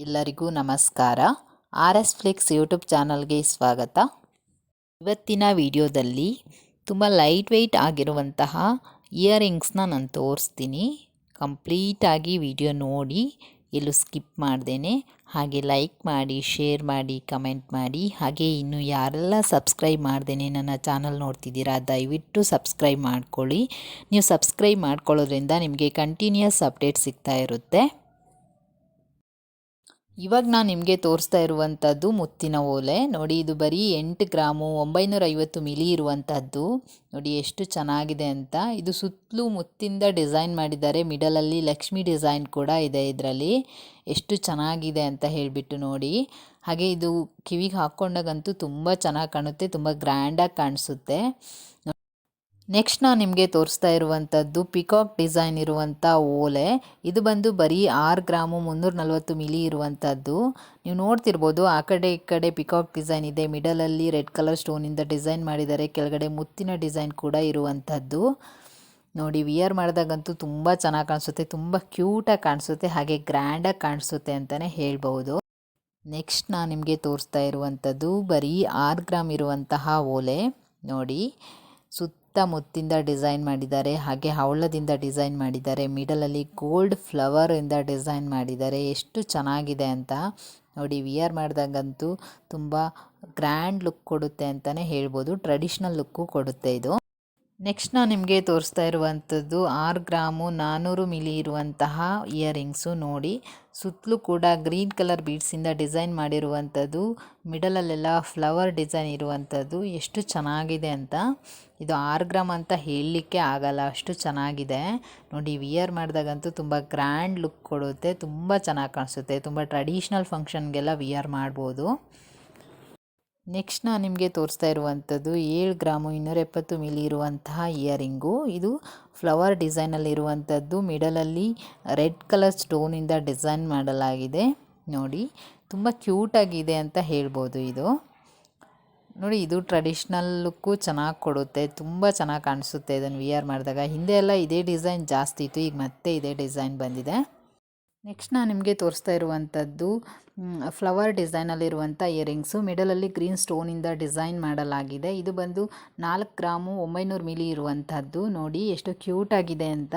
ಎಲ್ಲರಿಗೂ ನಮಸ್ಕಾರ. R S Flix YouTube ಚಾನಲ್ಗೆ ಸ್ವಾಗತ. ಇವತ್ತಿನ ವಿಡಿಯೋದಲ್ಲಿ ತುಂಬ ಲೈಟ್ ವೆಯ್ಟ್ ಆಗಿರುವಂತಹ ಇಯರಿಂಗ್ಸ್ನ ನಾನು ತೋರಿಸ್ತೀನಿ. ಕಂಪ್ಲೀಟಾಗಿ ವಿಡಿಯೋ ನೋಡಿ, ಎಲ್ಲೂ ಸ್ಕಿಪ್ ಮಾಡ್ದೇನೆ. ಹಾಗೆ ಲೈಕ್ ಮಾಡಿ, ಶೇರ್ ಮಾಡಿ, ಕಮೆಂಟ್ ಮಾಡಿ. ಹಾಗೆ ಇನ್ನು ಯಾರೆಲ್ಲ ಸಬ್ಸ್ಕ್ರೈಬ್ ಮಾಡ್ದೇನೆ ನನ್ನ ಚಾನಲ್ ನೋಡ್ತಿದ್ದೀರಾ, ದಯವಿಟ್ಟು ಸಬ್ಸ್ಕ್ರೈಬ್ ಮಾಡ್ಕೊಳ್ಳಿ. ನೀವು ಸಬ್ಸ್ಕ್ರೈಬ್ ಮಾಡ್ಕೊಳ್ಳೋದ್ರಿಂದ ನಿಮಗೆ ಕಂಟಿನ್ಯೂಸ್ ಅಪ್ಡೇಟ್ ಸಿಗ್ತಾ ಇರುತ್ತೆ. ಇವಾಗ ನಾನು ನಿಮಗೆ ತೋರಿಸ್ತಾ ಇರುವಂಥದ್ದು ಮುತ್ತಿನ ಓಲೆ ನೋಡಿ. ಇದು ಬರೀ 8 ಗ್ರಾಮು 950 ಮಿಲಿ ಇರುವಂಥದ್ದು. ನೋಡಿ ಎಷ್ಟು ಚೆನ್ನಾಗಿದೆ ಅಂತ. ಇದು ಸುತ್ತಲೂ ಮುತ್ತಿಂದ ಡಿಸೈನ್ ಮಾಡಿದ್ದಾರೆ. ಮಿಡಲಲ್ಲಿ ಲಕ್ಷ್ಮಿ ಡಿಸೈನ್ ಕೂಡ ಇದೆ ಇದರಲ್ಲಿ. ಎಷ್ಟು ಚೆನ್ನಾಗಿದೆ ಅಂತ ಹೇಳಿಬಿಟ್ಟು ನೋಡಿ. ಹಾಗೆ ಇದು ಕಿವಿಗೆ ಹಾಕ್ಕೊಂಡಾಗಂತೂ ತುಂಬ ಚೆನ್ನಾಗಿ ಕಾಣುತ್ತೆ, ತುಂಬ ಗ್ರ್ಯಾಂಡಾಗಿ ಕಾಣಿಸುತ್ತೆ. ನೆಕ್ಸ್ಟ್ ನಾನು ನಿಮಗೆ ತೋರಿಸ್ತಾ ಇರುವಂಥದ್ದು ಪಿಕಾಕ್ ಡಿಸೈನ್ ಇರುವಂಥ ಓಲೆ. ಇದು ಬಂದು ಬರೀ 6 ಗ್ರಾಮು 340 ಮಿಲಿ ಇರುವಂಥದ್ದು. ನೀವು ನೋಡ್ತಿರ್ಬೋದು, ಆ ಕಡೆ ಈ ಕಡೆ ಪಿಕಾಕ್ ಡಿಸೈನ್ ಇದೆ. ಮಿಡಲಲ್ಲಿ ರೆಡ್ ಕಲರ್ ಸ್ಟೋನಿಂದ ಡಿಸೈನ್ ಮಾಡಿದ್ದಾರೆ. ಕೆಳಗಡೆ ಮುತ್ತಿನ ಡಿಸೈನ್ ಕೂಡ ಇರುವಂಥದ್ದು. ನೋಡಿ, ವಿಯರ್ ಮಾಡಿದಾಗಂತೂ ತುಂಬ ಚೆನ್ನಾಗಿ ಕಾಣಿಸುತ್ತೆ, ತುಂಬ ಕ್ಯೂಟಾಗಿ ಕಾಣಿಸುತ್ತೆ, ಹಾಗೆ ಗ್ರ್ಯಾಂಡಾಗಿ ಕಾಣಿಸುತ್ತೆ ಅಂತಲೇ ಹೇಳ್ಬೋದು. ನೆಕ್ಸ್ಟ್ ನಾನು ನಿಮಗೆ ತೋರಿಸ್ತಾ ಇರುವಂಥದ್ದು ಬರೀ 6 ಗ್ರಾಮ್ ಇರುವಂತಹ ಓಲೆ ನೋಡಿ. ಸುತ್ತ ಮುತ್ತಿಂದ ಡಿಸೈನ್ ಮಾಡಿದ್ದಾರೆ, ಹಾಗೆ ಹವಳದಿಂದ ಡಿಸೈನ್ ಮಾಡಿದ್ದಾರೆ. ಮಿಡಲಲ್ಲಿ ಗೋಲ್ಡ್ ಫ್ಲವರಿಂದ ಡಿಸೈನ್ ಮಾಡಿದ್ದಾರೆ. ಎಷ್ಟು ಚೆನ್ನಾಗಿದೆ ಅಂತ ನೋಡಿ. ವಿಯರ್ ಮಾಡಿದಾಗಂತೂ ತುಂಬ ಗ್ರ್ಯಾಂಡ್ ಲುಕ್ ಕೊಡುತ್ತೆ ಅಂತಲೇ ಹೇಳ್ಬೋದು. ಟ್ರೆಡಿಷ್ನಲ್ ಲುಕ್ಕು ಕೊಡುತ್ತೆ ಇದು. ನೆಕ್ಸ್ಟ್ ನಾನು ನಿಮಗೆ ತೋರಿಸ್ತಾ ಇರುವಂಥದ್ದು 6 ಗ್ರಾಮು 400 ಮಿಲಿ ಇರುವಂತಹ ಇಯರಿಂಗ್ಸು ನೋಡಿ. ಸುತ್ತಲೂ ಕೂಡ ಗ್ರೀನ್ ಕಲರ್ ಬೀಡ್ಸಿಂದ ಡಿಸೈನ್ ಮಾಡಿರುವಂಥದ್ದು. ಮಿಡಲಲ್ಲೆಲ್ಲ ಫ್ಲವರ್ ಡಿಸೈನ್ ಇರುವಂಥದ್ದು. ಎಷ್ಟು ಚೆನ್ನಾಗಿದೆ ಅಂತ. ಇದು 6 ಗ್ರಾಮ್ ಅಂತ ಹೇಳಲಿಕ್ಕೆ ಆಗಲ್ಲ, ಅಷ್ಟು ಚೆನ್ನಾಗಿದೆ ನೋಡಿ. ವಿಯರ್ ಮಾಡಿದಾಗಂತೂ ತುಂಬ ಗ್ರ್ಯಾಂಡ್ ಲುಕ್ ಕೊಡುತ್ತೆ, ತುಂಬ ಚೆನ್ನಾಗಿ ಕಾಣಿಸುತ್ತೆ. ತುಂಬ ಟ್ರೆಡಿಷ್ನಲ್ ಫಂಕ್ಷನ್ಗೆಲ್ಲ ವಿಯರ್ ಮಾಡ್ಬೋದು. ನೆಕ್ಸ್ಟ್ ನಾನು ನಿಮಗೆ ತೋರಿಸ್ತಾ ಇರುವಂಥದ್ದು 7 ಗ್ರಾಮು 270 ಮಿಲಿ ಇರುವಂತಹ ಇಯರಿಂಗು. ಇದು ಫ್ಲವರ್ ಡಿಸೈನಲ್ಲಿರುವಂಥದ್ದು. ಮಿಡಲಲ್ಲಿ ರೆಡ್ ಕಲರ್ ಸ್ಟೋನಿಂದ ಡಿಸೈನ್ ಮಾಡಲಾಗಿದೆ ನೋಡಿ. ತುಂಬ ಕ್ಯೂಟಾಗಿದೆ ಅಂತ ಹೇಳ್ಬೋದು ಇದು ನೋಡಿ. ಇದು ಟ್ರೆಡಿಷ್ನಲ್ ಲುಕ್ಕು ಚೆನ್ನಾಗಿ ಕೊಡುತ್ತೆ, ತುಂಬ ಚೆನ್ನಾಗಿ ಕಾಣಿಸುತ್ತೆ ಇದನ್ನು ವಿಯರ್ ಮಾಡಿದಾಗ. ಹಿಂದೆ ಎಲ್ಲ ಇದೇ ಡಿಸೈನ್ ಜಾಸ್ತಿ ಇತ್ತು, ಈಗ ಮತ್ತೆ ಇದೇ ಡಿಸೈನ್ ಬಂದಿದೆ. ನೆಕ್ಸ್ಟ್ ನಾನು ನಿಮಗೆ ತೋರಿಸ್ತಾ ಇರುವಂಥದ್ದು ಫ್ಲವರ್ ಡಿಸೈನಲ್ಲಿರುವಂಥ ಇಯರಿಂಗ್ಸು. ಮಿಡಲಲ್ಲಿ ಗ್ರೀನ್ ಸ್ಟೋನಿಂದ ಡಿಸೈನ್ ಮಾಡಲಾಗಿದೆ. ಇದು ಬಂದು 4 ಗ್ರಾಮು 900 ಮಿಲಿ ಇರುವಂಥದ್ದು ನೋಡಿ. ಎಷ್ಟು ಕ್ಯೂಟಾಗಿದೆ ಅಂತ.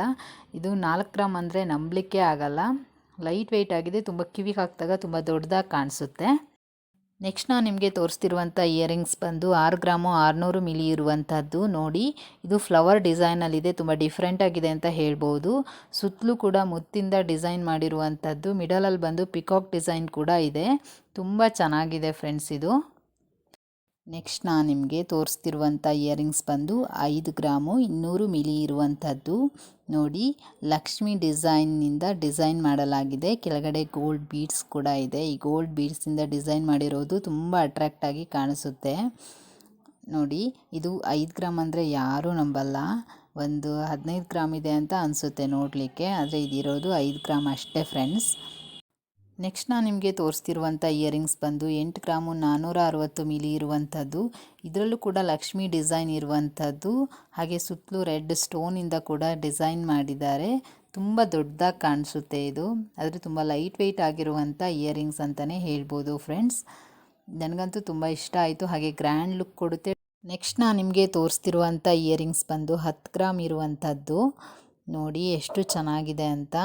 ಇದು 4 ಗ್ರಾಮ್ ಅಂದರೆ ನಂಬಲಿಕ್ಕೆ ಆಗಲ್ಲ, ಲೈಟ್ ವೆಯ್ಟ್ ಆಗಿದೆ. ತುಂಬ ಕಿವಿಗೆ ಹಾಕಿದಾಗ ತುಂಬ ದೊಡ್ಡದಾಗಿ ಕಾಣಿಸುತ್ತೆ. ನೆಕ್ಸ್ಟ್ ನಾನು ನಿಮಗೆ ತೋರಿಸ್ತಿರುವಂಥ ಇಯರಿಂಗ್ಸ್ ಬಂದು 6 ಗ್ರಾಮು 600 ಮಿಲಿ ಇರುವಂಥದ್ದು ನೋಡಿ. ಇದು ಫ್ಲವರ್ ಡಿಸೈನಲ್ಲಿದೆ, ತುಂಬ ಡಿಫ್ರೆಂಟಾಗಿದೆ ಅಂತ ಹೇಳ್ಬೋದು. ಸುತ್ತಲೂ ಕೂಡ ಮುತ್ತಿಂದ ಡಿಸೈನ್ ಮಾಡಿರುವಂಥದ್ದು. ಮಿಡಲಲ್ಲಿ ಬಂದು ಪಿಕಾಕ್ ಡಿಸೈನ್ ಕೂಡ ಇದೆ. ತುಂಬ ಚೆನ್ನಾಗಿದೆ ಫ್ರೆಂಡ್ಸ್ ಇದು. ನೆಕ್ಸ್ಟ್ ನಾನು ನಿಮಗೆ ತೋರಿಸ್ತಿರುವಂಥ ಇಯರಿಂಗ್ಸ್ ಬಂದು 5 ಗ್ರಾಮು 200 ಮಿಲಿ ಇರುವಂಥದ್ದು ನೋಡಿ. ಲಕ್ಷ್ಮಿ ಡಿಸೈನ್ನಿಂದ ಡಿಸೈನ್ ಮಾಡಲಾಗಿದೆ. ಕೆಳಗಡೆ ಗೋಲ್ಡ್ ಬೀಡ್ಸ್ ಕೂಡ ಇದೆ. ಈ ಗೋಲ್ಡ್ ಬೀಡ್ಸಿಂದ ಡಿಸೈನ್ ಮಾಡಿರೋದು ತುಂಬ ಅಟ್ರಾಕ್ಟಾಗಿ ಕಾಣಿಸುತ್ತೆ ನೋಡಿ. ಇದು 5 ಗ್ರಾಮ್ ಅಂದರೆ ಯಾರೂ ನಂಬಲ್ಲ, ಒಂದು 15 ಗ್ರಾಮ್ ಇದೆ ಅಂತ ಅನಿಸುತ್ತೆ ನೋಡಲಿಕ್ಕೆ, ಆದರೆ ಇದಿರೋದು 5 ಗ್ರಾಮ್ ಅಷ್ಟೇ ಫ್ರೆಂಡ್ಸ್. ನೆಕ್ಸ್ಟ್ ನಾನು ನಿಮಗೆ ತೋರಿಸ್ತಿರುವಂಥ ಇಯರಿಂಗ್ಸ್ ಬಂದು 8 ಗ್ರಾಮು 460 ಮಿಲಿ ಇರುವಂಥದ್ದು. ಇದರಲ್ಲೂ ಕೂಡ ಲಕ್ಷ್ಮಿ ಡಿಸೈನ್ ಇರುವಂಥದ್ದು, ಹಾಗೆ ಸುತ್ತಲೂ ರೆಡ್ ಸ್ಟೋನಿಂದ ಕೂಡ ಡಿಸೈನ್ ಮಾಡಿದ್ದಾರೆ. ತುಂಬ ದೊಡ್ಡದಾಗಿ ಕಾಣಿಸುತ್ತೆ ಇದು, ಆದರೆ ತುಂಬ ಲೈಟ್ ವೆಯ್ಟ್ ಆಗಿರುವಂಥ ಇಯರಿಂಗ್ಸ್ ಅಂತಲೇ ಹೇಳ್ಬೋದು ಫ್ರೆಂಡ್ಸ್. ನನಗಂತೂ ತುಂಬ ಇಷ್ಟ ಆಯಿತು, ಹಾಗೆ ಗ್ರ್ಯಾಂಡ್ ಲುಕ್ ಕೊಡುತ್ತೆ. ನೆಕ್ಸ್ಟ್ ನಾನು ನಿಮಗೆ ತೋರಿಸ್ತಿರುವಂಥ ಇಯರಿಂಗ್ಸ್ ಬಂದು 10 ಗ್ರಾಮ್ ಇರುವಂಥದ್ದು ನೋಡಿ. ಎಷ್ಟು ಚೆನ್ನಾಗಿದೆ ಅಂತ.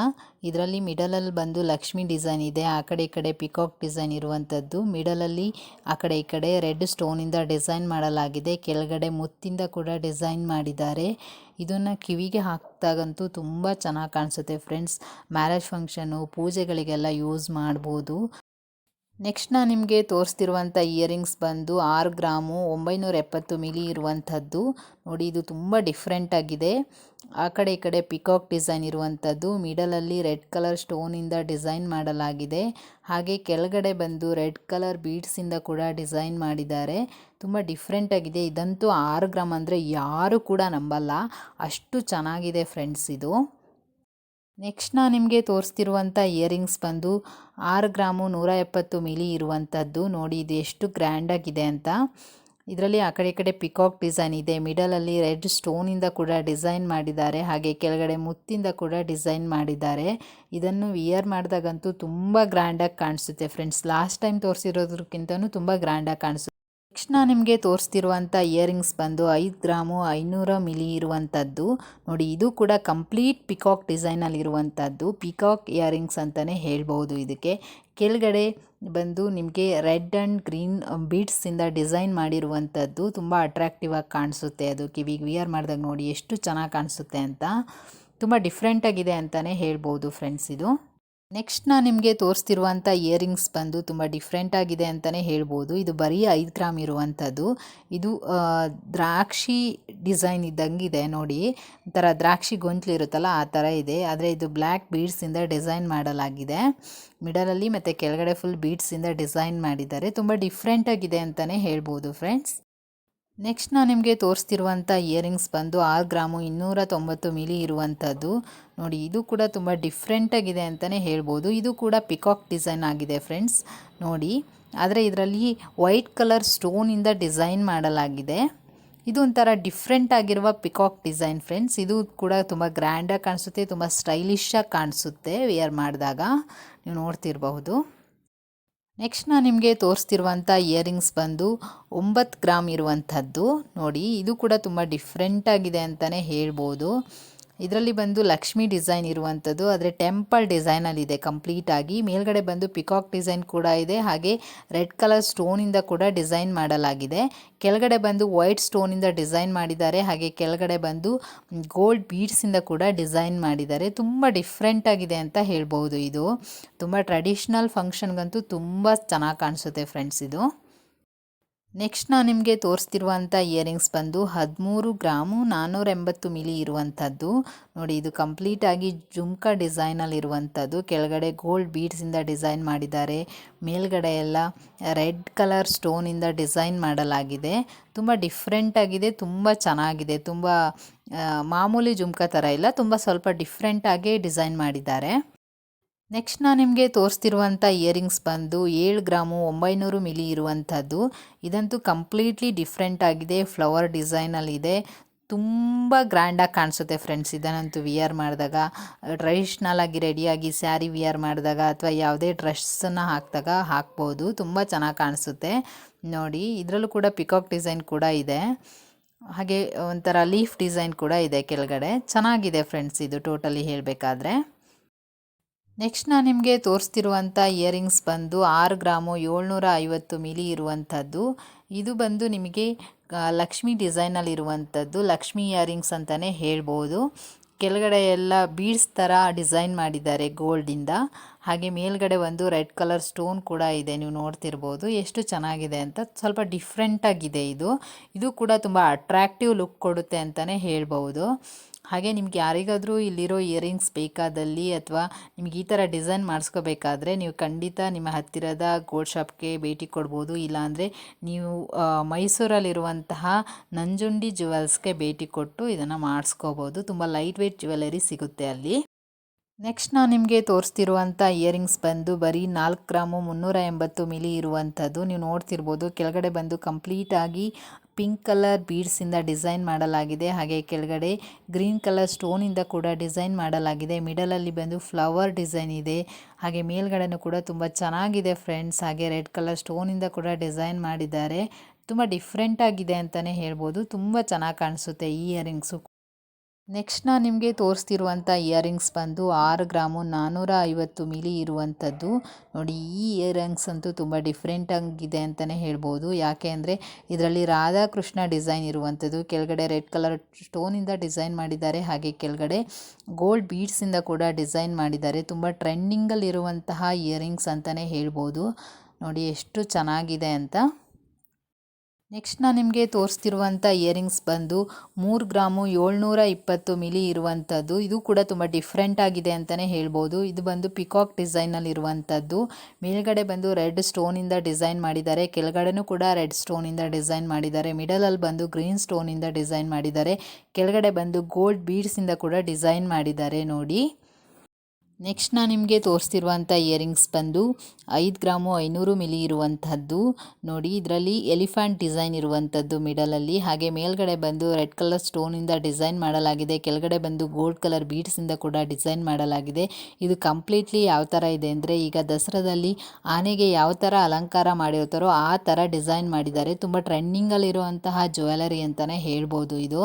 ಇದರಲ್ಲಿ ಮಿಡಲಲ್ಲಿ ಬಂದು ಲಕ್ಷ್ಮಿ ಡಿಸೈನ್ ಇದೆ, ಆ ಕಡೆ ಈ ಕಡೆ ಪಿಕಾಕ್ ಡಿಸೈನ್ ಇರುವಂಥದ್ದು. ಮಿಡಲಲ್ಲಿ ಆ ಕಡೆ ಈ ಕಡೆ ರೆಡ್ ಸ್ಟೋನಿಂದ ಡಿಸೈನ್ ಮಾಡಲಾಗಿದೆ. ಕೆಳಗಡೆ ಮುತ್ತಿಂದ ಕೂಡ ಡಿಸೈನ್ ಮಾಡಿದ್ದಾರೆ. ಇದನ್ನು ಕಿವಿಗೆ ಹಾಕಿದಾಗಂತೂ ತುಂಬ ಚೆನ್ನಾಗಿ ಕಾಣಿಸುತ್ತೆ ಫ್ರೆಂಡ್ಸ್. ಮ್ಯಾರೇಜ್ ಫಂಕ್ಷನು, ಪೂಜೆಗಳಿಗೆಲ್ಲ ಯೂಸ್ ಮಾಡ್ಬೋದು. ನೆಕ್ಸ್ಟ್ ನಾನು ನಿಮಗೆ ತೋರಿಸ್ತಿರುವಂಥ ಇಯರಿಂಗ್ಸ್ ಬಂದು 6 ಗ್ರಾಮು 970 ಮಿಲಿ ಇರುವಂಥದ್ದು ನೋಡಿ. ಇದು ತುಂಬ ಡಿಫ್ರೆಂಟಾಗಿದೆ. ಆ ಕಡೆ ಈ ಕಡೆ ಪಿಕಾಕ್ ಡಿಸೈನ್ ಇರುವಂಥದ್ದು. ಮಿಡಲಲ್ಲಿ ರೆಡ್ ಕಲರ್ ಸ್ಟೋನಿಂದ ಡಿಸೈನ್ ಮಾಡಲಾಗಿದೆ, ಹಾಗೆ ಕೆಳಗಡೆ ಬಂದು ರೆಡ್ ಕಲರ್ ಬೀಡ್ಸಿಂದ ಕೂಡ ಡಿಸೈನ್ ಮಾಡಿದ್ದಾರೆ. ತುಂಬ ಡಿಫ್ರೆಂಟಾಗಿದೆ. ಇದಂತೂ 6 ಗ್ರಾಮ್ ಅಂದರೆ ಯಾರೂ ಕೂಡ ನಂಬಲ್ಲ, ಅಷ್ಟು ಚೆನ್ನಾಗಿದೆ ಫ್ರೆಂಡ್ಸ್ ಇದು. ನೆಕ್ಸ್ಟ್ ನಾನು ನಿಮಗೆ ತೋರಿಸ್ತಿರುವಂಥ ಇಯರಿಂಗ್ಸ್ ಬಂದು 6 ಗ್ರಾಮು 170 ಮಿಲಿ ಇರುವಂಥದ್ದು ನೋಡಿ. ಇದು ಎಷ್ಟು ಗ್ರ್ಯಾಂಡಾಗಿದೆ ಅಂತ. ಇದರಲ್ಲಿ ಆ ಕಡೆ ಈ ಕಡೆ ಪಿಕಾಕ್ ಡಿಸೈನ್ ಇದೆ. ಮಿಡಲಲ್ಲಿ ರೆಡ್ ಸ್ಟೋನಿಂದ ಕೂಡ ಡಿಸೈನ್ ಮಾಡಿದ್ದಾರೆ. ಹಾಗೆ ಕೆಳಗಡೆ ಮುತ್ತಿಂದ ಕೂಡ ಡಿಸೈನ್ ಮಾಡಿದ್ದಾರೆ. ಇದನ್ನು ವಿಯರ್ ಮಾಡಿದಾಗಂತೂ ತುಂಬ ಗ್ರ್ಯಾಂಡಾಗಿ ಕಾಣಿಸುತ್ತೆ ಫ್ರೆಂಡ್ಸ್. ಲಾಸ್ಟ್ ಟೈಮ್ ತೋರಿಸಿರೋದಕ್ಕಿಂತನೂ ತುಂಬ ಗ್ರ್ಯಾಂಡಾಗಿ ಕಾಣಿಸುತ್ತೆ. ನೆಕ್ಸ್ಟ್ ನಾನು ನಿಮಗೆ ತೋರಿಸ್ತಿರುವಂಥ ಇಯರಿಂಗ್ಸ್ ಬಂದು 5 ಗ್ರಾಮು 500 ಮಿಲಿ ಇರುವಂಥದ್ದು. ನೋಡಿ, ಇದು ಕೂಡ ಕಂಪ್ಲೀಟ್ ಪಿಕಾಕ್ ಡಿಸೈನಲ್ಲಿ ಇರುವಂಥದ್ದು. ಪಿಕಾಕ್ ಇಯರಿಂಗ್ಸ್ ಅಂತಲೇ ಹೇಳ್ಬೋದು. ಇದಕ್ಕೆ ಕೆಳಗಡೆ ಬಂದು ನಿಮಗೆ ರೆಡ್ ಆ್ಯಂಡ್ ಗ್ರೀನ್ ಬೀಡ್ಸಿಂದ ಡಿಸೈನ್ ಮಾಡಿರುವಂಥದ್ದು. ತುಂಬ ಅಟ್ರಾಕ್ಟಿವ್ ಆಗಿ ಕಾಣಿಸುತ್ತೆ. ಅದು ಕಿವಿಗೆ ವಿಯರ್ ಮಾಡಿದಾಗ ನೋಡಿ ಎಷ್ಟು ಚೆನ್ನಾಗಿ ಕಾಣಿಸುತ್ತೆ ಅಂತ. ತುಂಬ ಡಿಫ್ರೆಂಟಾಗಿದೆ ಅಂತಲೇ ಹೇಳ್ಬೋದು ಫ್ರೆಂಡ್ಸ್ ಇದು. ನೆಕ್ಸ್ಟ್ ನಾನು ನಿಮಗೆ ತೋರಿಸ್ತಿರುವಂಥ ಇಯರಿಂಗ್ಸ್ ಬಂದು ತುಂಬ ಡಿಫ್ರೆಂಟಾಗಿದೆ ಅಂತಲೇ ಹೇಳ್ಬೋದು. ಇದು ಬರೀ 5 ಗ್ರಾಮ್ ಇರುವಂಥದ್ದು. ಇದು ದ್ರಾಕ್ಷಿ ಡಿಸೈನ್ ಇದ್ದಂಗಿದೆ ನೋಡಿ. ಒಂಥರ ದ್ರಾಕ್ಷಿ ಗೊಂಚಲು ಇರುತ್ತಲ್ಲ ಆ ಥರ ಇದೆ. ಆದರೆ ಇದು ಬ್ಲ್ಯಾಕ್ ಬೀಡ್ಸಿಂದ ಡಿಸೈನ್ ಮಾಡಲಾಗಿದೆ. ಮಿಡಲಲ್ಲಿ ಮತ್ತು ಕೆಳಗಡೆ ಫುಲ್ ಬೀಡ್ಸಿಂದ ಡಿಸೈನ್ ಮಾಡಿದ್ದಾರೆ. ತುಂಬ ಡಿಫ್ರೆಂಟಾಗಿದೆ ಅಂತಲೇ ಹೇಳ್ಬೋದು ಫ್ರೆಂಡ್ಸ್. ನೆಕ್ಸ್ಟ್ ನಾನು ನಿಮಗೆ ತೋರಿಸ್ತಿರುವಂಥ ಇಯರಿಂಗ್ಸ್ ಬಂದು 6 ಗ್ರಾಮು 290 ಮಿಲಿ ಇರುವಂಥದ್ದು. ನೋಡಿ, ಇದು ಕೂಡ ತುಂಬ ಡಿಫ್ರೆಂಟಾಗಿದೆ ಅಂತಲೇ ಹೇಳ್ಬೋದು. ಇದು ಕೂಡ ಪಿಕಾಕ್ ಡಿಸೈನ್ ಆಗಿದೆ ಫ್ರೆಂಡ್ಸ್ ನೋಡಿ. ಆದರೆ ಇದರಲ್ಲಿ ವೈಟ್ ಕಲರ್ ಸ್ಟೋನಿಂದ ಡಿಸೈನ್ ಮಾಡಲಾಗಿದೆ. ಇದು ಒಂಥರ ಡಿಫ್ರೆಂಟ್ ಆಗಿರುವ ಪಿಕಾಕ್ ಡಿಸೈನ್ ಫ್ರೆಂಡ್ಸ್. ಇದು ಕೂಡ ತುಂಬ ಗ್ರ್ಯಾಂಡಾಗಿ ಕಾಣಿಸುತ್ತೆ, ತುಂಬ ಸ್ಟೈಲಿಶಾಗಿ ಕಾಣಿಸುತ್ತೆ ವಿಯರ್ ಮಾಡಿದಾಗ. ನೀವು ನೋಡ್ತಿರಬಹುದು. ನೆಕ್ಸ್ಟ್ ನಾನು ನಿಮಗೆ ತೋರಿಸ್ತಿರುವಂಥ ಇಯರಿಂಗ್ಸ್ ಬಂದು 9 ಗ್ರಾಮ್ ಇರುವಂಥದ್ದು. ನೋಡಿ, ಇದು ಕೂಡ ತುಂಬ ಡಿಫ್ರೆಂಟಾಗಿದೆ ಅಂತಲೇ ಹೇಳ್ಬೋದು. ಇದರಲ್ಲಿ ಬಂದು ಲಕ್ಷ್ಮಿ ಡಿಸೈನ್ ಇರುವಂಥದ್ದು. ಆದರೆ ಟೆಂಪಲ್ ಡಿಸೈನಲ್ಲಿದೆ ಕಂಪ್ಲೀಟಾಗಿ. ಮೇಲ್ಗಡೆ ಬಂದು ಪಿಕಾಕ್ ಡಿಸೈನ್ ಕೂಡ ಇದೆ. ಹಾಗೆ ರೆಡ್ ಕಲರ್ ಸ್ಟೋನಿಂದ ಕೂಡ ಡಿಸೈನ್ ಮಾಡಲಾಗಿದೆ. ಕೆಳಗಡೆ ಬಂದು ವೈಟ್ ಸ್ಟೋನಿಂದ ಡಿಸೈನ್ ಮಾಡಿದ್ದಾರೆ. ಹಾಗೆ ಕೆಳಗಡೆ ಬಂದು ಗೋಲ್ಡ್ ಬೀಡ್ಸಿಂದ ಕೂಡ ಡಿಸೈನ್ ಮಾಡಿದ್ದಾರೆ. ತುಂಬ ಡಿಫ್ರೆಂಟಾಗಿದೆ ಅಂತ ಹೇಳ್ಬೋದು. ಇದು ತುಂಬ ಟ್ರೆಡಿಷ್ನಲ್ ಫಂಕ್ಷನ್ಗಂತೂ ತುಂಬ ಚೆನ್ನಾಗಿ ಕಾಣಿಸುತ್ತೆ ಫ್ರೆಂಡ್ಸ್ ಇದು. ನೆಕ್ಸ್ಟ್ ನಾನು ನಿಮಗೆ ತೋರಿಸ್ತಿರುವಂಥ ಇಯರಿಂಗ್ಸ್ ಬಂದು 13 ಗ್ರಾಮು 480 ಮಿಲಿ ಇರುವಂಥದ್ದು. ನೋಡಿ, ಇದು ಕಂಪ್ಲೀಟಾಗಿ ಜುಮ್ಕಾ ಡಿಸೈನಲ್ಲಿ ಇರುವಂಥದ್ದು. ಕೆಳಗಡೆ ಗೋಲ್ಡ್ ಬೀಡ್ಸಿಂದ ಡಿಸೈನ್ ಮಾಡಿದ್ದಾರೆ. ಮೇಲ್ಗಡೆ ಎಲ್ಲ ರೆಡ್ ಕಲರ್ ಸ್ಟೋನಿಂದ ಡಿಸೈನ್ ಮಾಡಲಾಗಿದೆ. ತುಂಬ ಡಿಫ್ರೆಂಟಾಗಿದೆ, ತುಂಬ ಚೆನ್ನಾಗಿದೆ. ತುಂಬ ಮಾಮೂಲಿ ಜುಮ್ಕಾ ಥರ ಇಲ್ಲ, ತುಂಬ ಸ್ವಲ್ಪ ಡಿಫ್ರೆಂಟಾಗಿ ಡಿಸೈನ್ ಮಾಡಿದ್ದಾರೆ. ನೆಕ್ಸ್ಟ್ ನಾನು ನಿಮಗೆ ತೋರಿಸ್ತಿರುವಂಥ ಇಯರಿಂಗ್ಸ್ ಬಂದು 7 ಗ್ರಾಮು 900 ಮಿಲಿ ಇರುವಂಥದ್ದು. ಇದಂತೂ ಕಂಪ್ಲೀಟ್ಲಿ ಡಿಫ್ರೆಂಟ್ ಆಗಿದೆ. ಫ್ಲವರ್ ಡಿಸೈನಲ್ಲಿದೆ. ತುಂಬ ಗ್ರ್ಯಾಂಡಾಗಿ ಕಾಣಿಸುತ್ತೆ ಫ್ರೆಂಡ್ಸ್. ಇದನ್ನಂತೂ ವಿಯರ್ ಮಾಡಿದಾಗ, ಟ್ರೆಡಿಷ್ನಲ್ ಆಗಿ ರೆಡಿಯಾಗಿ ಸ್ಯಾರಿ ವಿಯರ್ ಮಾಡಿದಾಗ ಅಥವಾ ಯಾವುದೇ ಡ್ರೆಸ್ಸನ್ನು ಹಾಕಿದಾಗ ಹಾಕ್ಬೋದು. ತುಂಬ ಚೆನ್ನಾಗಿ ಕಾಣಿಸುತ್ತೆ ನೋಡಿ. ಇದರಲ್ಲೂ ಕೂಡ ಪಿಕಾಕ್ ಡಿಸೈನ್ ಕೂಡ ಇದೆ. ಹಾಗೆ ಒಂಥರ ಲೀಫ್ ಡಿಸೈನ್ ಕೂಡ ಇದೆ ಕೆಳಗಡೆ. ಚೆನ್ನಾಗಿದೆ ಫ್ರೆಂಡ್ಸ್ ಇದು ಟೋಟಲಿ ಹೇಳಬೇಕಾದ್ರೆ. ನೆಕ್ಸ್ಟ್ ನಾನು ನಿಮಗೆ ತೋರಿಸ್ತಿರುವಂಥ ಇಯರಿಂಗ್ಸ್ ಬಂದು 6 ಗ್ರಾಮು 750 ಮಿಲಿ ಇರುವಂಥದ್ದು. ಇದು ಬಂದು ನಿಮಗೆ ಲಕ್ಷ್ಮಿ ಡಿಸೈನಲ್ಲಿ ಇರುವಂಥದ್ದು. ಲಕ್ಷ್ಮಿ ಇಯರಿಂಗ್ಸ್ ಅಂತಲೇ ಹೇಳ್ಬೋದು. ಕೆಳಗಡೆ ಎಲ್ಲ ಬೀಡ್ಸ್ ಥರ ಡಿಸೈನ್ ಮಾಡಿದ್ದಾರೆ ಗೋಲ್ಡಿಂದ. ಹಾಗೆ ಮೇಲ್ಗಡೆ ಒಂದು ರೆಡ್ ಕಲರ್ ಸ್ಟೋನ್ ಕೂಡ ಇದೆ. ನೀವು ನೋಡ್ತಿರ್ಬೋದು ಎಷ್ಟು ಚೆನ್ನಾಗಿದೆ ಅಂತ. ಸ್ವಲ್ಪ ಡಿಫ್ರೆಂಟಾಗಿದೆ ಇದು. ಇದು ಕೂಡ ತುಂಬ ಅಟ್ರಾಕ್ಟಿವ್ ಲುಕ್ ಕೊಡುತ್ತೆ ಅಂತಲೇ ಹೇಳ್ಬೋದು. ಹಾಗೆ ನಿಮ್ಗೆ ಯಾರಿಗಾದರೂ ಇಲ್ಲಿರೋ ಇಯರಿಂಗ್ಸ್ ಬೇಕಾದಲ್ಲಿ ಅಥವಾ ನಿಮ್ಗೆ ಈ ಥರ ಡಿಸೈನ್ ಮಾಡಿಸ್ಕೋಬೇಕಾದ್ರೆ ನೀವು ಖಂಡಿತ ನಿಮ್ಮ ಹತ್ತಿರದ ಗೋಲ್ಡ್ ಶಾಪ್ಗೆ ಭೇಟಿ ಕೊಡ್ಬೋದು. ಇಲ್ಲಾಂದರೆ ನೀವು ಮೈಸೂರಲ್ಲಿರುವಂತಹ ನಂಜುಂಡಿ ಜುವೆಲ್ಸ್ಗೆ ಭೇಟಿ ಕೊಟ್ಟು ಇದನ್ನು ಮಾಡಿಸ್ಕೋಬೋದು. ತುಂಬ ಲೈಟ್ ವೆಯ್ಟ್ ಜ್ಯುವೆಲರಿ ಸಿಗುತ್ತೆ ಅಲ್ಲಿ. ನೆಕ್ಸ್ಟ್ ನಾನು ನಿಮಗೆ ತೋರಿಸ್ತಿರುವಂಥ ಇಯರಿಂಗ್ಸ್ ಬಂದು ಬರೀ 4 ಗ್ರಾಮು 380 ಮಿಲಿ ಇರುವಂಥದ್ದು. ನೀವು ನೋಡ್ತಿರ್ಬೋದು. ಕೆಳಗಡೆ ಬಂದು ಕಂಪ್ಲೀಟಾಗಿ ಪಿಂಕ್ ಕಲರ್ ಬೀಡ್ಸಿಂದ ಡಿಸೈನ್ ಮಾಡಲಾಗಿದೆ. ಹಾಗೆ ಕೆಳಗಡೆ ಗ್ರೀನ್ ಕಲರ್ ಸ್ಟೋನಿಂದ ಕೂಡ ಡಿಸೈನ್ ಮಾಡಲಾಗಿದೆ. ಮಿಡಲಲ್ಲಿ ಬಂದು ಫ್ಲವರ್ ಡಿಸೈನ್ ಇದೆ. ಹಾಗೆ ಮೇಲ್ಗಡೆನೂ ಕೂಡ ತುಂಬ ಚೆನ್ನಾಗಿದೆ ಫ್ರೆಂಡ್ಸ್. ಹಾಗೆ ರೆಡ್ ಕಲರ್ ಸ್ಟೋನಿಂದ ಕೂಡ ಡಿಸೈನ್ ಮಾಡಿದ್ದಾರೆ. ತುಂಬ ಡಿಫ್ರೆಂಟಾಗಿದೆ ಅಂತಲೇ ಹೇಳ್ಬೋದು. ತುಂಬ ಚೆನ್ನಾಗಿ ಕಾಣಿಸುತ್ತೆ ಈ ಇಯರಿಂಗ್ಸು. ನೆಕ್ಸ್ಟ್ ನಾನು ನಿಮಗೆ ತೋರಿಸ್ತಿರುವಂಥ ಇಯರಿಂಗ್ಸ್ ಬಂದು 6 ಗ್ರಾಮು 450 ಮಿಲಿ ಇರುವಂಥದ್ದು. ನೋಡಿ, ಈ ಇಯರಿಂಗ್ಸ್ ಅಂತೂ ತುಂಬ ಡಿಫ್ರೆಂಟಾಗಿದೆ ಅಂತಲೇ ಹೇಳ್ಬೋದು. ಯಾಕೆ ಅಂದರೆ ಇದರಲ್ಲಿ ರಾಧಾಕೃಷ್ಣ ಡಿಸೈನ್ ಇರುವಂಥದ್ದು. ಕೆಳಗಡೆ ರೆಡ್ ಕಲರ್ ಸ್ಟೋನಿಂದ ಡಿಸೈನ್ ಮಾಡಿದ್ದಾರೆ. ಹಾಗೆ ಕೆಳಗಡೆ ಗೋಲ್ಡ್ ಬೀಡ್ಸಿಂದ ಕೂಡ ಡಿಸೈನ್ ಮಾಡಿದ್ದಾರೆ. ತುಂಬ ಟ್ರೆಂಡಿಂಗಲ್ಲಿರುವಂತಹ ಇಯರಿಂಗ್ಸ್ ಅಂತಲೇ ಹೇಳ್ಬೋದು. ನೋಡಿ ಎಷ್ಟು ಚೆನ್ನಾಗಿದೆ ಅಂತ. ನೆಕ್ಸ್ಟ್ ನಾನು ನಿಮಗೆ ತೋರಿಸ್ತಿರುವಂಥ ಇಯರಿಂಗ್ಸ್ ಬಂದು 3 ಗ್ರಾಮು 720 ಮಿಲಿ ಇರುವಂಥದ್ದು. ಇದು ಕೂಡ ತುಂಬ ಡಿಫ್ರೆಂಟ್ ಆಗಿದೆ ಅಂತಲೇ ಹೇಳ್ಬೋದು. ಇದು ಬಂದು ಪಿಕಾಕ್ ಡಿಸೈನಲ್ಲಿ ಇರುವಂಥದ್ದು. ಮೇಲ್ಗಡೆ ಬಂದು ರೆಡ್ ಸ್ಟೋನಿಂದ ಡಿಸೈನ್ ಮಾಡಿದ್ದಾರೆ. ಕೆಳಗಡೆನೂ ಕೂಡ ರೆಡ್ ಸ್ಟೋನಿಂದ ಡಿಸೈನ್ ಮಾಡಿದ್ದಾರೆ. ಮಿಡಲಲ್ಲಿ ಬಂದು ಗ್ರೀನ್ ಸ್ಟೋನಿಂದ ಡಿಸೈನ್ ಮಾಡಿದ್ದಾರೆ. ಕೆಳಗಡೆ ಬಂದು ಗೋಲ್ಡ್ ಬೀಡ್ಸಿಂದ ಕೂಡ ಡಿಸೈನ್ ಮಾಡಿದ್ದಾರೆ ನೋಡಿ. ನೆಕ್ಸ್ಟ್ ನಾನು ನಿಮಗೆ ತೋರಿಸ್ತಿರುವಂಥ ಇಯರಿಂಗ್ಸ್ ಬಂದು 5 ಗ್ರಾಮು 500 ಮಿಲಿ ಇರುವಂಥದ್ದು. ನೋಡಿ ಇದರಲ್ಲಿ ಎಲಿಫೆಂಟ್ ಡಿಸೈನ್ ಇರುವಂಥದ್ದು ಮಿಡಲಲ್ಲಿ, ಹಾಗೆ ಮೇಲ್ಗಡೆ ಬಂದು ರೆಡ್ ಕಲರ್ ಸ್ಟೋನಿಂದ ಡಿಸೈನ್ ಮಾಡಲಾಗಿದೆ, ಕೆಳಗಡೆ ಬಂದು ಗೋಲ್ಡ್ ಕಲರ್ ಬೀಡ್ಸಿಂದ ಕೂಡ ಡಿಸೈನ್ ಮಾಡಲಾಗಿದೆ. ಇದು ಕಂಪ್ಲೀಟ್ಲಿ ಯಾವ ಥರ ಇದೆ ಅಂದರೆ, ಈಗ ದಸರಾದಲ್ಲಿ ಆನೆಗೆ ಯಾವ ಥರ ಅಲಂಕಾರ ಮಾಡಿರ್ತಾರೋ ಆ ಥರ ಡಿಸೈನ್ ಮಾಡಿದ್ದಾರೆ. ತುಂಬ ಟ್ರೆಂಡಿಂಗಲ್ಲಿರುವಂತಹ ಜ್ಯುವೆಲರಿ ಅಂತಲೇ ಹೇಳ್ಬೋದು ಇದು.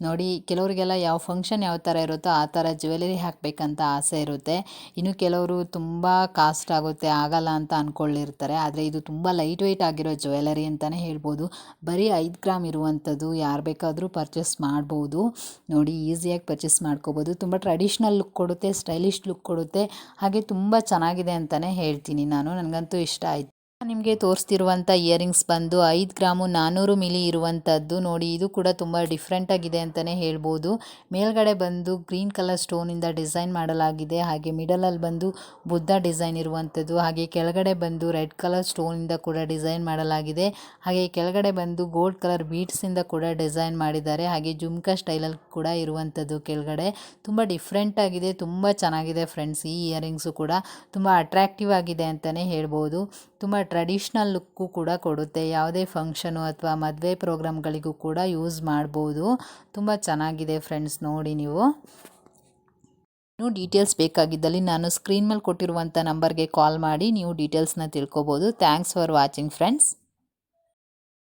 ನೋಡಿ ಕೆಲವರಿಗೆಲ್ಲ ಯಾವ ಫಂಕ್ಷನ್ ಯಾವ ಥರ ಇರುತ್ತೋ ಆ ಥರ ಜ್ಯುವೆಲರಿ ಹಾಕಬೇಕಂತ ಆಸೆ ಇರುತ್ತೆ. ಇನ್ನು ಕೆಲವರು ತುಂಬ ಕಾಸ್ಟ್ ಆಗುತ್ತೆ ಆಗಲ್ಲ ಅಂತ ಅಂದ್ಕೊಂಡಿರ್ತಾರೆ. ಆದರೆ ಇದು ತುಂಬ ಲೈಟ್ ವೆಯ್ಟ್ ಆಗಿರೋ ಜ್ಯುವೆಲರಿ ಅಂತಲೇ ಹೇಳ್ಬೋದು. ಬರೀ 5 ಗ್ರಾಮ್ ಇರುವಂಥದ್ದು, ಯಾರು ಬೇಕಾದರೂ ಪರ್ಚೇಸ್ ಮಾಡ್ಬೋದು. ನೋಡಿ ಈಸಿಯಾಗಿ ಪರ್ಚೇಸ್ ಮಾಡ್ಕೋಬೋದು. ತುಂಬ ಟ್ರೆಡಿಷ್ನಲ್ ಲುಕ್ ಕೊಡುತ್ತೆ, ಸ್ಟೈಲಿಶ್ ಲುಕ್ ಕೊಡುತ್ತೆ, ಹಾಗೆ ತುಂಬ ಚೆನ್ನಾಗಿದೆ ಅಂತಲೇ ಹೇಳ್ತೀನಿ ನಾನು. ನನಗಂತೂ ಇಷ್ಟ ಆಯಿತು. ನಿಮಗೆ ತೋರಿಸ್ತಿರುವಂಥ ಇಯರಿಂಗ್ಸ್ ಬಂದು 5 ಗ್ರಾಮು 400 ಮಿಲಿ ಇರುವಂಥದ್ದು. ನೋಡಿ ಇದು ಕೂಡ ತುಂಬ ಡಿಫ್ರೆಂಟಾಗಿದೆ ಅಂತಲೇ ಹೇಳ್ಬೋದು. ಮೇಲ್ಗಡೆ ಬಂದು ಗ್ರೀನ್ ಕಲರ್ ಸ್ಟೋನಿಂದ ಡಿಸೈನ್ ಮಾಡಲಾಗಿದೆ, ಹಾಗೆ ಮಿಡಲಲ್ಲಿ ಬಂದು ಬುದ್ಧ ಡಿಸೈನ್ ಇರುವಂಥದ್ದು, ಹಾಗೆ ಕೆಳಗಡೆ ಬಂದು ರೆಡ್ ಕಲರ್ ಸ್ಟೋನಿಂದ ಕೂಡ ಡಿಸೈನ್ ಮಾಡಲಾಗಿದೆ, ಹಾಗೆ ಕೆಳಗಡೆ ಬಂದು ಗೋಲ್ಡ್ ಕಲರ್ ಬೀಡ್ಸಿಂದ ಕೂಡ ಡಿಸೈನ್ ಮಾಡಿದ್ದಾರೆ, ಹಾಗೆ ಜುಮ್ಕಾ ಸ್ಟೈಲಲ್ಲಿ ಕೂಡ ಇರುವಂಥದ್ದು ಕೆಳಗಡೆ. ತುಂಬ ಡಿಫ್ರೆಂಟಾಗಿದೆ, ತುಂಬ ಚೆನ್ನಾಗಿದೆ ಫ್ರೆಂಡ್ಸ್. ಈ ಇಯರಿಂಗ್ಸು ಕೂಡ ತುಂಬ ಅಟ್ರ್ಯಾಕ್ಟಿವ್ ಆಗಿದೆ ಅಂತಲೇ ಹೇಳ್ಬೋದು. ತುಂಬ ಟ್ರೆಡಿಷ್ನಲ್ ಲುಕ್ಕು ಕೂಡ ಕೊಡುತ್ತೆ. ಯಾವುದೇ ಫಂಕ್ಷನು ಅಥವಾ ಮದುವೆ ಪ್ರೋಗ್ರಾಮ್ಗಳಿಗೂ ಕೂಡ ಯೂಸ್ ಮಾಡ್ಬೋದು. ತುಂಬ ಚೆನ್ನಾಗಿದೆ ಫ್ರೆಂಡ್ಸ್, ನೋಡಿ ನೀವು. ಇನ್ನೂ ಡೀಟೇಲ್ಸ್ ಬೇಕಾಗಿದ್ದಲ್ಲಿ ನಾನು ಸ್ಕ್ರೀನ್ ಮೇಲೆ ಕೊಟ್ಟಿರುವಂಥ ನಂಬರ್ಗೆ ಕಾಲ್ ಮಾಡಿ ನೀವು ಡೀಟೇಲ್ಸ್ನ ತಿಳ್ಕೊಬೋದು. Thanks for watching friends.